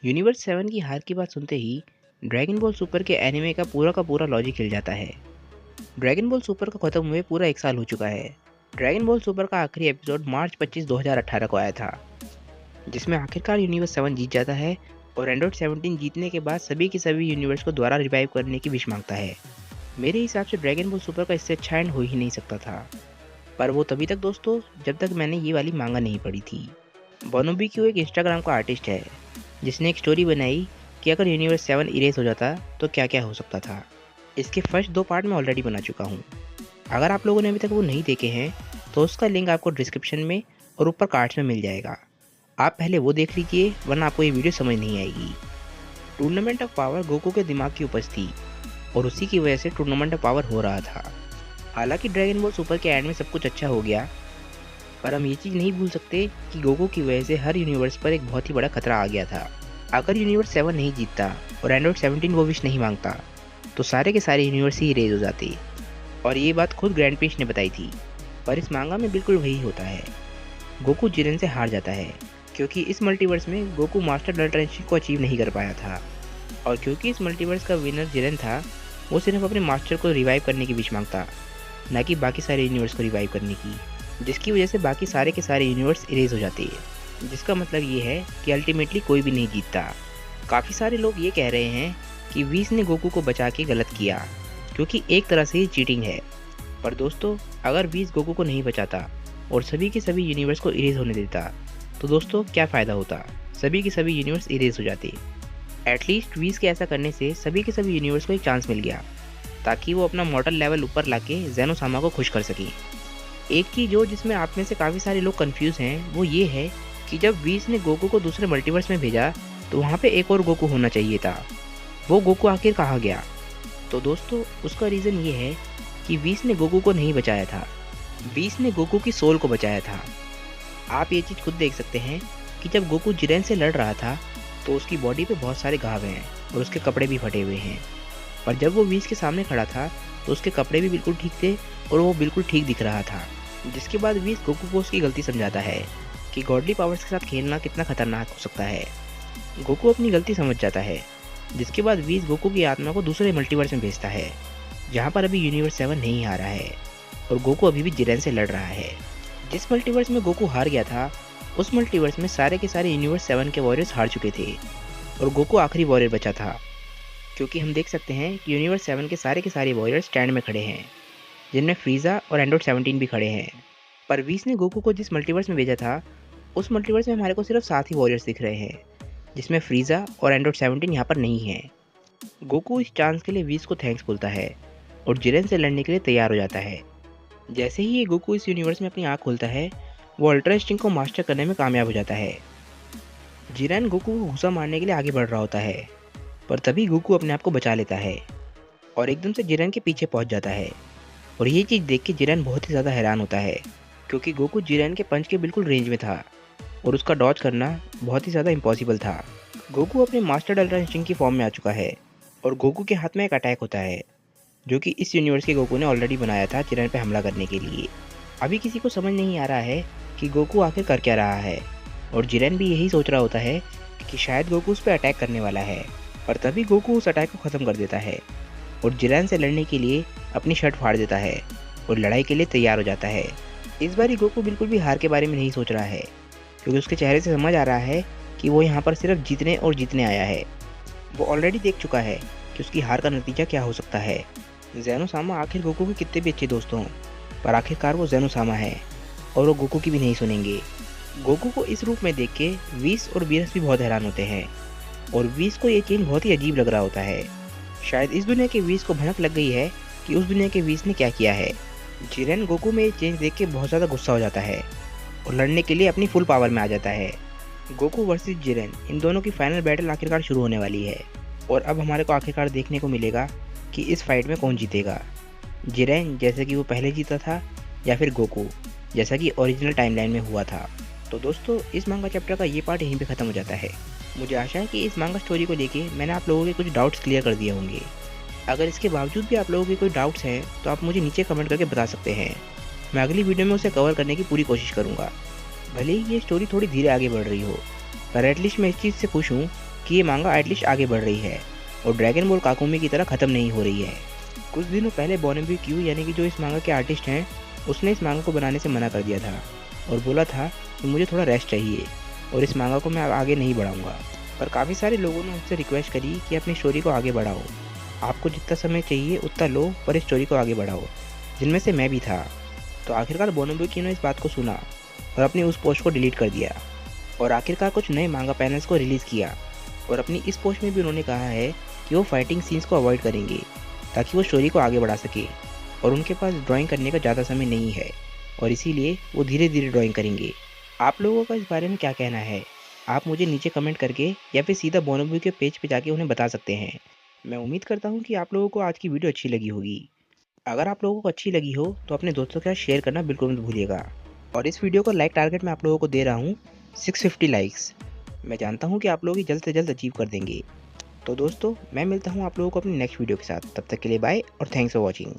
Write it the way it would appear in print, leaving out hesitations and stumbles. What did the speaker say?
Universe 7 की हार की बात सुनते ही ड्रैगन बॉल सुपर के एनिमे का पूरा लॉजिक हिल जाता है। ड्रैगन बॉल सुपर का खत्म हुए पूरा 1 साल हो चुका है। ड्रैगन बॉल सुपर का आखिरी एपिसोड मार्च 25, 2018 को आया था, जिसमें आखिरकार यूनिवर्स 7 जीत जाता है और एंड्रॉइड 17 जीतने के बाद सभी के सभी यूनिवर्स को दोबारा रिवाइव करने की विश मांगता है। मेरे हिसाब से ड्रैगन बॉल सुपर का इससे अच्छा एंड हो ही नहीं सकता था। पर वो तभी तक दोस्तों, जब तक मैंने ये वाली मांगा नहीं पढ़ी थी। बोनोबी क्यू एक इंस्टाग्राम का आर्टिस्ट है, जिसने एक स्टोरी बनाई कि अगर यूनिवर्स 7 इरेज हो जाता तो क्या क्या हो सकता था। इसके फर्स्ट 2 पार्ट मैं ऑलरेडी बना चुका हूँ। अगर आप लोगों ने अभी तक वो नहीं देखे हैं तो उसका लिंक आपको डिस्क्रिप्शन में और ऊपर कार्ड्स में मिल जाएगा। आप पहले वो देख लीजिए, वरना आपको ये वीडियो समझ नहीं आएगी। टूर्नामेंट ऑफ पावर गोकू के दिमाग की उपज थी और उसी की वजह से टूर्नामेंट ऑफ पावर हो रहा था। हालांकि ड्रैगन बॉल सुपर के एंड में सब कुछ अच्छा हो गया, पर हम ये चीज़ नहीं भूल सकते कि गोकू की वजह से हर यूनिवर्स पर एक बहुत ही बड़ा खतरा आ गया था। अगर यूनिवर्स 7 नहीं जीतता और एंड्रॉइड 17 वो विश नहीं मांगता तो सारे के सारे यूनिवर्स ही इरेज हो जाते। और ये बात खुद ग्रैंड पीस ने बताई थी। पर इस मांगा में बिल्कुल वही होता है। गोकू जिरेन से हार जाता है क्योंकि इस मल्टीवर्स में गोकू मास्टर अल्ट्रा इंस्टिंक्ट को अचीव नहीं कर पाया था। और क्योंकि इस मल्टीवर्स का विनर जिरेन था, वो सिर्फ अपने मास्टर को रिवाइव करने की विश मांगता, ना कि बाकी सारे यूनिवर्स को रिवाइव करने की, जिसकी वजह से बाकी सारे के सारे यूनिवर्स इरेज हो जाते हैं। जिसका मतलब ये है कि अल्टीमेटली कोई भी नहीं जीतता। काफ़ी सारे लोग ये कह रहे हैं कि व्हीस ने गोकू को बचा के गलत किया, क्योंकि एक तरह से ही चीटिंग है। पर दोस्तों, अगर व्हीस गोकू को नहीं बचाता और सभी के सभी यूनिवर्स को इरेज होने देता तो दोस्तों क्या फ़ायदा होता। सभी के सभी यूनिवर्स इरेज हो जाते। एटलीस्ट व्हीस के ऐसा करने से सभी के सभी यूनिवर्स को एक चांस मिल गया, ताकि वो अपना मॉडल लेवल ऊपर लाके ज़ेनोसामा को खुश कर सकें। एक चीज़ जो जिसमें आप में से काफ़ी सारे लोग कंफ्यूज हैं वो ये है कि जब व्हीस ने गोकू को दूसरे मल्टीवर्स में भेजा तो वहाँ पे एक और गोकू होना चाहिए था। वो गोकू आखिर कहाँ गया? तो दोस्तों, उसका रीज़न ये है कि व्हीस ने गोकू को नहीं बचाया था, व्हीस ने गोकू की सोल को बचाया था। आप ये चीज़ खुद देख सकते हैं कि जब गोकू जिरेन से लड़ रहा था तो उसकी बॉडी पे बहुत सारे घाव हैं और उसके कपड़े भी फटे हुए हैं। पर जब वो व्हीस के सामने खड़ा था तो उसके कपड़े भी बिल्कुल ठीक थे और वो बिल्कुल ठीक दिख रहा था। जिसके बाद व्हीस गोकू को उसकी गलती समझाता है कि गॉडली पावर्स के साथ खेलना कितना खतरनाक हो सकता है। गोकू अपनी गलती समझ जाता है, जिसके बाद व्हीस गोकू की आत्मा को दूसरे मल्टीवर्स में भेजता है, जहाँ पर अभी यूनिवर्स 7 नहीं हारा है और गोकू अभी भी जिरेन से लड़ रहा है। जिस मल्टीवर्स में गोकू हार गया था, उस मल्टीवर्स में सारे के सारे यूनिवर्स 7 के वॉरियर्स हार चुके थे और गोकू आखिरी वॉरियर बचा था। क्योंकि हम देख सकते हैं कि यूनिवर्स 7 के सारे वॉरियर्स स्टैंड में खड़े हैं, जिनमें फ्रीज़ा और एंड्रॉइड 17 भी खड़े हैं। पर व्हीस ने गोकू को जिस मल्टीवर्स में भेजा था, उस मल्टीवर्स में हमारे को सिर्फ 7 ही वॉरियर्स दिख रहे हैं, जिसमें फ्रीज़ा और एंड्रॉइड 17 यहाँ पर नहीं है। गोकू इस चांस के लिए व्हीस को थैंक्स बोलता है और जिरेन से लड़ने के लिए तैयार हो जाता है। जैसे ही ये गोकू इस यूनिवर्स में अपनी आँख खोलता है, वो अल्ट्रा इंस्टिंक्ट को मास्टर करने में कामयाब हो जाता है। जिरेन गोकू को घुसा मारने के लिए आगे बढ़ रहा होता है, पर तभी गोकू अपने आप को बचा लेता है और एकदम से जिरेन के पीछे पहुंच जाता है। और ये चीज़ देख के जिरेन बहुत ही ज़्यादा हैरान होता है, क्योंकि गोकू जिरेन के पंच के बिल्कुल रेंज में था और उसका डॉज करना बहुत ही ज़्यादा इम्पॉसिबल था। गोकू अपने मास्टर अल्ट्रा इंस्टिंक्ट की फॉर्म में आ चुका है और गोकू के हाथ में एक अटैक होता है, जो कि इस यूनिवर्स के गोकू ने ऑलरेडी बनाया था जिरेन पे हमला करने के लिए। अभी किसी को समझ नहीं आ रहा है कि गोकू आखिर कर क्या रहा है, और जिरेन भी यही सोच रहा होता है कि शायद गोकू उस पर अटैक करने वाला है। पर तभी गोकू उस अटैक को ख़त्म कर देता है और जिरेन से लड़ने के लिए अपनी शर्ट फाड़ देता है और लड़ाई के लिए तैयार हो जाता है। इस बारी गोकू बिल्कुल भी हार के बारे में नहीं सोच रहा है, क्योंकि उसके चेहरे से समझ आ रहा है कि वो यहाँ पर सिर्फ जीतने और जीतने आया है। वो ऑलरेडी देख चुका है कि उसकी हार का नतीजा क्या हो सकता है। ज़ेनोसामा आखिर गोकू के कितने भी अच्छे दोस्त हों, पर आखिरकार वो ज़ेनोसामा है और वो गोकू की भी नहीं सुनेंगे। गोकू को इस रूप में देख के व्हीस और वीरस भी बहुत हैरान होते हैं और व्हीस को ये चेंज बहुत ही अजीब लग रहा होता है। शायद इस दुनिया के व्हीस को भनक लग गई है कि उस दुनिया के व्हीस ने क्या किया है। जिरेन गोकू में ये चेंज देख के बहुत ज़्यादा गुस्सा हो जाता है और लड़ने के लिए अपनी फुल पावर में आ जाता है। गोकू वर्सेस जिरेन, इन दोनों की फाइनल बैटल आखिरकार शुरू होने वाली है और अब हमारे को आखिरकार देखने को मिलेगा कि इस फाइट में कौन जीतेगा, जिरेन जैसे कि वो पहले जीता था या फिर गोकू जैसा कि ओरिजिनल टाइमलाइन में हुआ था। तो दोस्तों, इस मांगा चैप्टर का ये पार्ट यहीं पे ख़त्म हो जाता है। मुझे आशा है कि इस मांगा स्टोरी को लेके मैंने आप लोगों के कुछ डाउट्स क्लियर कर दिए होंगे। अगर इसके बावजूद भी आप लोगों के कोई डाउट्स हैं तो आप मुझे नीचे कमेंट करके बता सकते हैं। मैं अगली वीडियो में उसे कवर करने की पूरी कोशिश करूँगा। भले ही ये स्टोरी थोड़ी धीरे आगे बढ़ रही हो, पर एटलीस्ट मैं इस चीज़ से खुश हूँ कि ये मांगा एटलीस्ट आगे बढ़ रही है और ड्रैगन बॉल काकुमी की तरह ख़त्म नहीं हो रही है। कुछ दिनों पहले बोनाबी क्यू यानी कि जो इस मांगा के आर्टिस्ट हैं, उसने इस मांगा को बनाने से मना कर दिया था और बोला था कि मुझे थोड़ा रेस्ट चाहिए और इस मांगा को मैं आगे नहीं बढ़ाऊंगा। पर काफ़ी सारे लोगों ने मुझसे रिक्वेस्ट करी कि अपनी स्टोरी को आगे बढ़ाओ, आपको जितना समय चाहिए उतना लो पर इस स्टोरी को आगे बढ़ाओ, जिनमें से मैं भी था। तो आखिरकार बोनाबी क्यू ने इस बात को सुना और अपनी उस पोस्ट को डिलीट कर दिया और आखिरकार कुछ नए मांगा पैनल्स को रिलीज़ किया। और अपनी इस पोस्ट में भी उन्होंने कहा है कि वो फाइटिंग सीन्स को अवॉइड करेंगे ताकि वो स्टोरी को आगे बढ़ा सके और उनके पास ड्राइंग करने का ज़्यादा समय नहीं है और इसीलिए वो धीरे धीरे ड्राइंग करेंगे। आप लोगों का इस बारे में क्या कहना है? आप मुझे नीचे कमेंट करके या फिर सीधा बोनाबी के पेज पे जाके उन्हें बता सकते हैं। मैं उम्मीद करता हूँ कि आप लोगों को आज की वीडियो अच्छी लगी होगी। अगर आप लोगों को अच्छी लगी हो तो अपने दोस्तों के साथ शेयर करना बिल्कुल मत भूलिएगा। और इस वीडियो का लाइक टारगेट मैं आप लोगों को दे रहा हूँ 650 लाइक्स। मैं जानता हूँ कि आप लोग ही जल्द से जल्द अचीव कर देंगे। तो दोस्तों, मैं मिलता हूँ आप लोगों को अपनी नेक्स्ट वीडियो के साथ। तब तक के लिए बाय और थैंक्स फॉर वॉचिंग।